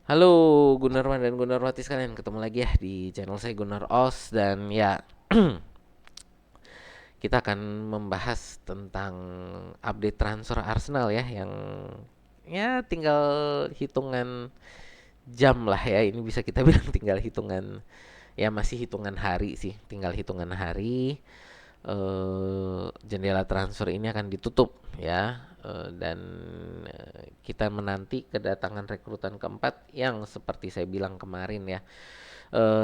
Halo Gunarwan dan Gunarwati sekalian, ketemu lagi ya di channel saya Gunar Os dan ya kita akan membahas tentang update transfer Arsenal ya yang ya tinggal hitungan jam lah ya, ini bisa kita bilang tinggal hitungan, ya masih hitungan hari sih, tinggal hitungan hari. Jendela transfer ini akan ditutup ya, dan kita menanti kedatangan rekrutan keempat yang seperti saya bilang kemarin ya,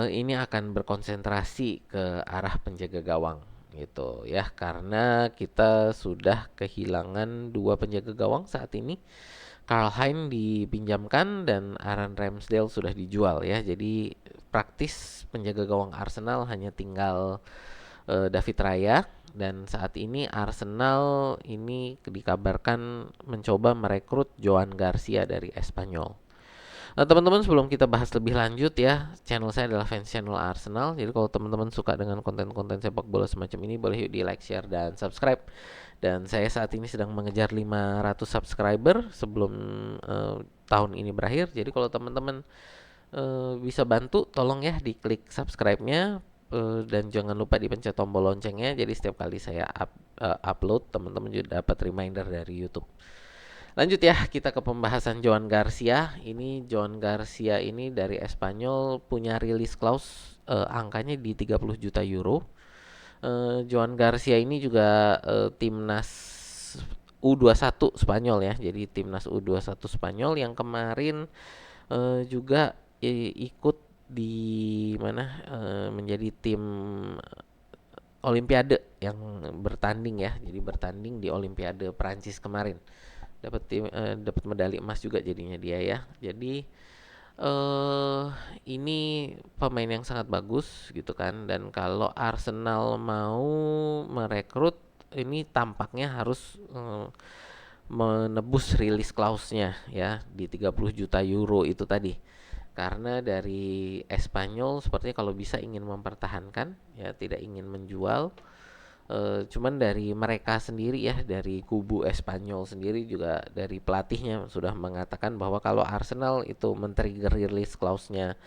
ini akan berkonsentrasi ke arah penjaga gawang gitu ya, karena kita sudah kehilangan dua penjaga gawang saat ini. Karl Hein dipinjamkan dan Aaron Ramsdale sudah dijual ya. Jadi praktis penjaga gawang Arsenal hanya tinggal David Raya, dan saat ini Arsenal ini dikabarkan mencoba merekrut Joan Garcia dari Espanyol. Nah, teman-teman, sebelum kita bahas lebih lanjut ya, channel saya adalah fans channel Arsenal. Jadi kalau teman-teman suka dengan konten-konten sepak bola semacam ini, boleh yuk di like, share, dan subscribe. Dan saya saat ini sedang mengejar 500 subscriber sebelum tahun ini berakhir. Jadi kalau teman-teman bisa bantu, tolong ya diklik subscribe-nya, dan jangan lupa dipencet tombol loncengnya. Jadi setiap kali saya upload, teman-teman juga dapat reminder dari YouTube. Lanjut ya, kita ke pembahasan Joan Garcia. Ini Joan Garcia ini dari Espanyol punya release clause, angkanya di 30 juta euro. Joan Garcia ini juga timnas U21 Spanyol ya. Jadi timnas U21 Spanyol yang kemarin juga ikut di mana, menjadi tim Olimpiade yang bertanding ya. Jadi bertanding di Olimpiade Prancis kemarin. Dapat medali emas juga jadinya dia ya. Jadi eh ini pemain yang sangat bagus gitu kan, dan kalau Arsenal mau merekrut ini tampaknya harus menebus rilis clause-nya ya di 30 juta euro itu tadi. Karena dari Espanyol sepertinya kalau bisa ingin mempertahankan ya, tidak ingin menjual. Cuman dari mereka sendiri ya, dari kubu Espanyol sendiri juga dari pelatihnya sudah mengatakan bahwa kalau Arsenal itu men-trigger release clause-nya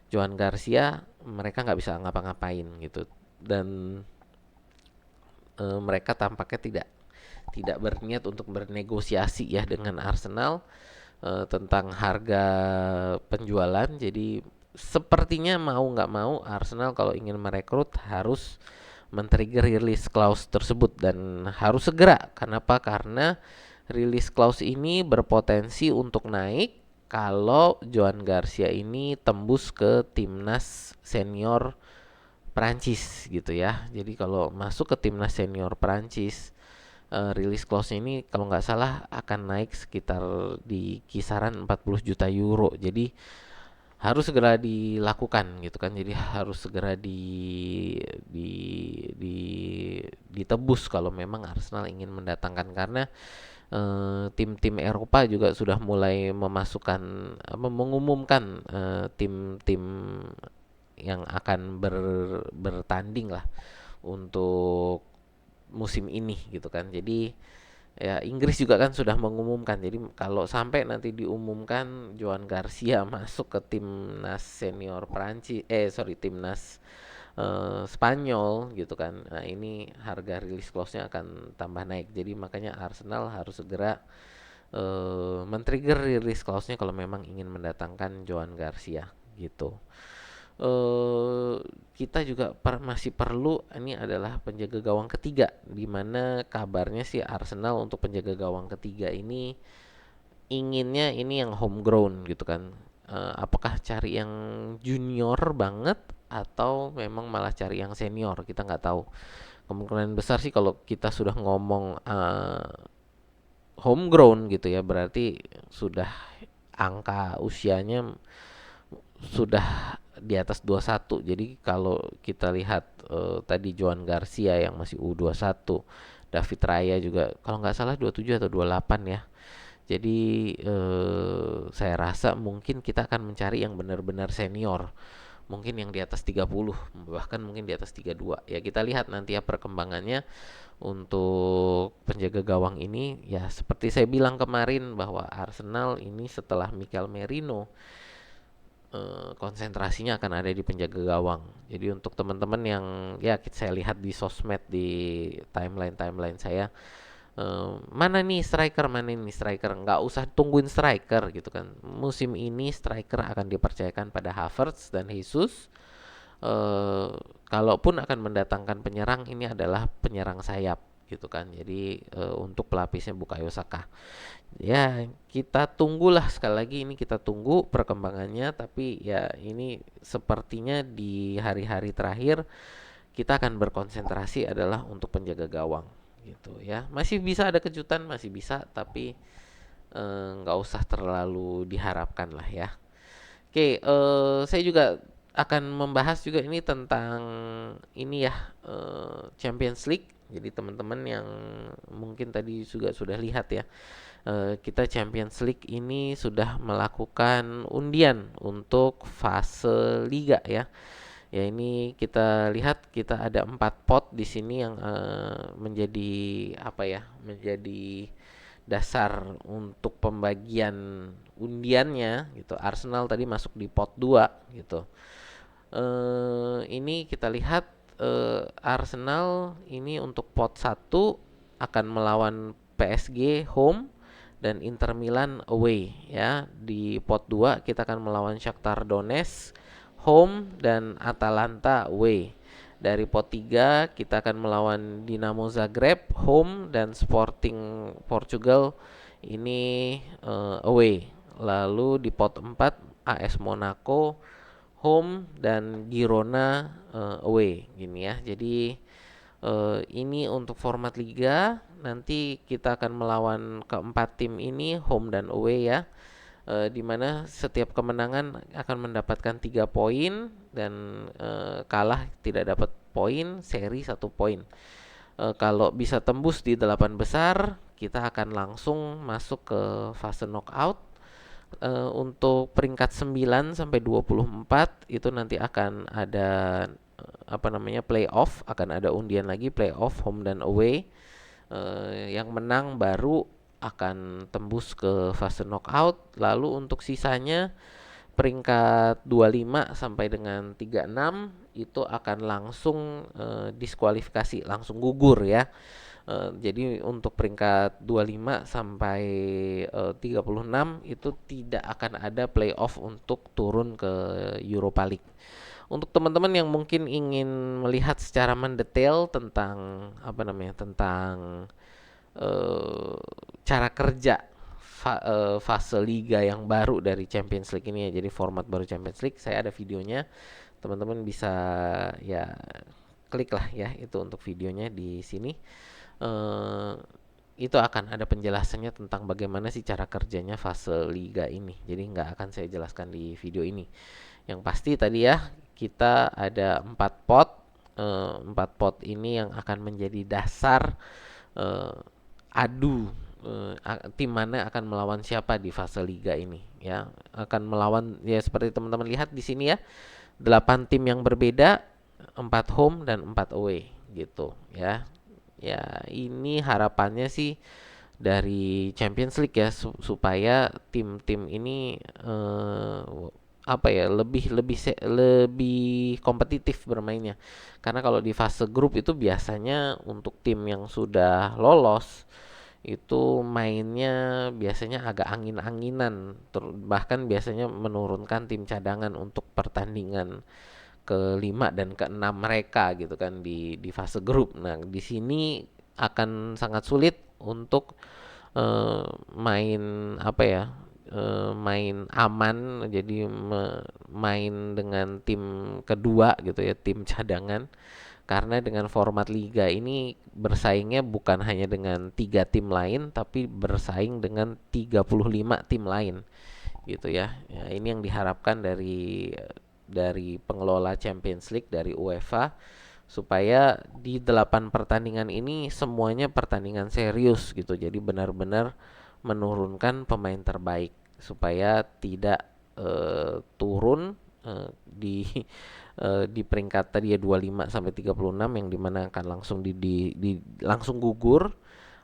Joan Garcia, mereka nggak bisa ngapa-ngapain gitu. Dan mereka tampaknya tidak berniat untuk bernegosiasi ya dengan Arsenal tentang harga penjualan. Jadi sepertinya mau nggak mau Arsenal kalau ingin merekrut harus men-trigger release clause tersebut, dan harus segera. Kenapa? Karena release clause ini berpotensi untuk naik kalau Joan Garcia ini tembus ke timnas senior Prancis gitu ya. Jadi kalau masuk ke timnas senior Prancis, release clause ini kalau nggak salah akan naik sekitar di kisaran 40 juta euro. Jadi harus segera dilakukan gitu kan. Jadi harus segera di di ditebus kalau memang Arsenal ingin mendatangkan, karena tim-tim Eropa juga sudah mulai memasukkan, mengumumkan tim-tim yang akan bertanding lah untuk musim ini gitu kan. Jadi ya Inggris juga kan sudah mengumumkan. Jadi kalau sampai nanti diumumkan Joan Garcia masuk ke timnas senior Prancis, timnas Spanyol gitu kan. Nah, ini harga rilis clause-nya akan tambah naik. Jadi makanya Arsenal harus segera men-trigger rilis clause-nya kalau memang ingin mendatangkan Joan Garcia gitu. eh Kita juga masih perlu, ini adalah penjaga gawang ketiga, di mana kabarnya sih Arsenal untuk penjaga gawang ketiga ini inginnya ini yang homegrown gitu kan. Apakah cari yang junior banget atau memang malah cari yang senior, kita nggak tahu. Kemungkinan besar sih kalau kita sudah ngomong homegrown gitu ya, berarti sudah angka usianya sudah di atas 21. Jadi kalau kita lihat tadi Joan Garcia yang masih U21, David Raya juga kalau nggak salah 27 atau 28 ya. Jadi saya rasa mungkin kita akan mencari yang benar-benar senior. Mungkin yang di atas 30, bahkan mungkin di atas 32. Ya kita lihat nanti ya perkembangannya untuk penjaga gawang ini. Ya seperti saya bilang kemarin bahwa Arsenal ini setelah Mikel Merino konsentrasinya akan ada di penjaga gawang. Jadi untuk teman-teman yang ya saya lihat di sosmed, di timeline saya, mana nih striker, nggak usah tungguin striker gitu kan. Musim ini striker akan dipercayakan pada Havertz dan Jesus. eh, Kalaupun akan mendatangkan penyerang, ini adalah penyerang sayap gitu kan. Jadi untuk pelapisnya Bukayo Saka. Ya, kita tunggulah, sekali lagi ini kita tunggu perkembangannya, tapi ya ini sepertinya di hari-hari terakhir kita akan berkonsentrasi adalah untuk penjaga gawang gitu ya. Masih bisa ada kejutan, masih bisa, tapi nggak usah terlalu diharapkan lah ya. Oke, saya juga akan membahas juga ini tentang ini ya, Champions League. Jadi teman-teman yang mungkin tadi juga sudah lihat ya, kita Champions League ini sudah melakukan undian untuk fase liga ya. Ya ini kita lihat, kita ada 4 pot di sini yang menjadi apa ya? Menjadi dasar untuk pembagian undiannya gitu. Arsenal tadi masuk di pot 2 gitu. Ini kita lihat, Arsenal ini untuk pot 1 akan melawan PSG home dan Inter Milan away ya. Di pot 2 kita akan melawan Shakhtar Donetsk home dan Atalanta away. Dari pot 3 kita akan melawan Dinamo Zagreb home dan Sporting Portugal ini away. Lalu di pot 4 AS Monaco home dan Girona away gini ya. Jadi ini untuk format liga, nanti kita akan melawan keempat tim ini home dan away ya. Di mana setiap kemenangan akan mendapatkan 3 poin dan kalah tidak dapat poin, seri 1 poin. Kalau bisa tembus di 8 besar, kita akan langsung masuk ke fase knockout. Untuk peringkat 9 sampai 24 itu nanti akan ada apa namanya, playoff, akan ada undian lagi playoff home dan away. Yang menang baru akan tembus ke fase knockout. Lalu untuk sisanya peringkat 25 sampai dengan 36 itu akan langsung diskualifikasi, langsung gugur ya. Jadi untuk peringkat 25 sampai 36 itu tidak akan ada playoff untuk turun ke Europa League. Untuk teman-teman yang mungkin ingin melihat secara mendetail tentang apa namanya, tentang eh, cara kerja fase liga yang baru dari Champions League ini ya, jadi format baru Champions League, saya ada videonya. Teman-teman bisa ya klik lah ya itu untuk videonya di sini. eh, itu akan ada penjelasannya tentang bagaimana sih cara kerjanya fase liga ini. Jadi nggak akan saya jelaskan di video ini. Yang pasti tadi ya, kita ada 4 pot. 4 pot ini yang akan menjadi dasar eh, adu tim mana akan melawan siapa di fase liga ini ya. Akan melawan ya seperti teman-teman lihat di sini ya. 8 tim yang berbeda, 4 home dan 4 away gitu ya. Ya, ini harapannya sih dari Champions League ya, supaya tim-tim ini apa ya, lebih kompetitif bermainnya. Karena kalau di fase grup itu biasanya untuk tim yang sudah lolos itu mainnya biasanya agak angin-anginan, bahkan biasanya menurunkan tim cadangan untuk pertandingan kelima dan keenam mereka gitu kan di fase grup. Nah, di sini akan sangat sulit untuk main apa ya? Main aman, jadi main dengan tim kedua gitu ya, tim cadangan. Karena dengan format liga ini bersaingnya bukan hanya dengan 3 tim lain, tapi bersaing dengan 35 tim lain gitu ya. Ya, ini yang diharapkan dari pengelola Champions League, dari UEFA, supaya di 8 pertandingan ini semuanya pertandingan serius gitu. Jadi benar-benar menurunkan pemain terbaik supaya tidak turun di di peringkat tadi ya 25 sampai 36, yang dimana akan langsung langsung gugur,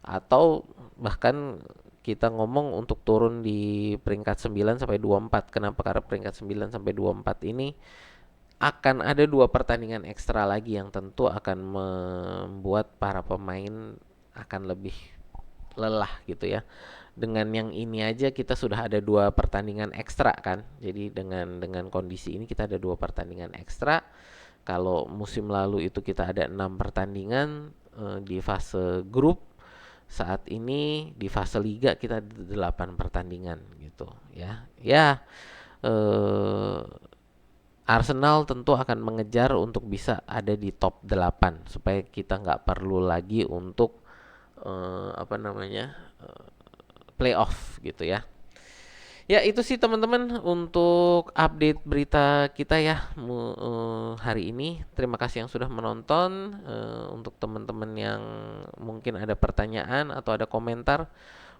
atau bahkan kita ngomong untuk turun di peringkat 9 sampai 24. Kenapa? Karena peringkat 9 sampai 24 ini akan ada 2 pertandingan ekstra lagi yang tentu akan membuat para pemain akan lebih lelah gitu ya. Dengan yang ini aja kita sudah ada 2 pertandingan ekstra kan. Jadi dengan kondisi ini kita ada 2 pertandingan ekstra. Kalau musim lalu itu kita ada 6 pertandingan di fase grup. Saat ini di fase liga kita ada 8 pertandingan gitu ya. Ya, eh, Arsenal tentu akan mengejar untuk bisa ada di top 8 supaya kita nggak perlu lagi untuk apa namanya playoff gitu ya. Ya itu sih teman-teman untuk update berita kita ya hari ini. Terima kasih yang sudah menonton. Untuk teman-teman yang mungkin ada pertanyaan atau ada komentar,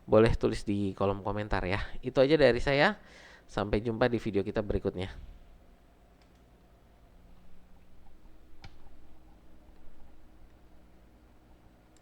boleh tulis di kolom komentar ya. Itu aja dari saya. Sampai jumpa di video kita berikutnya.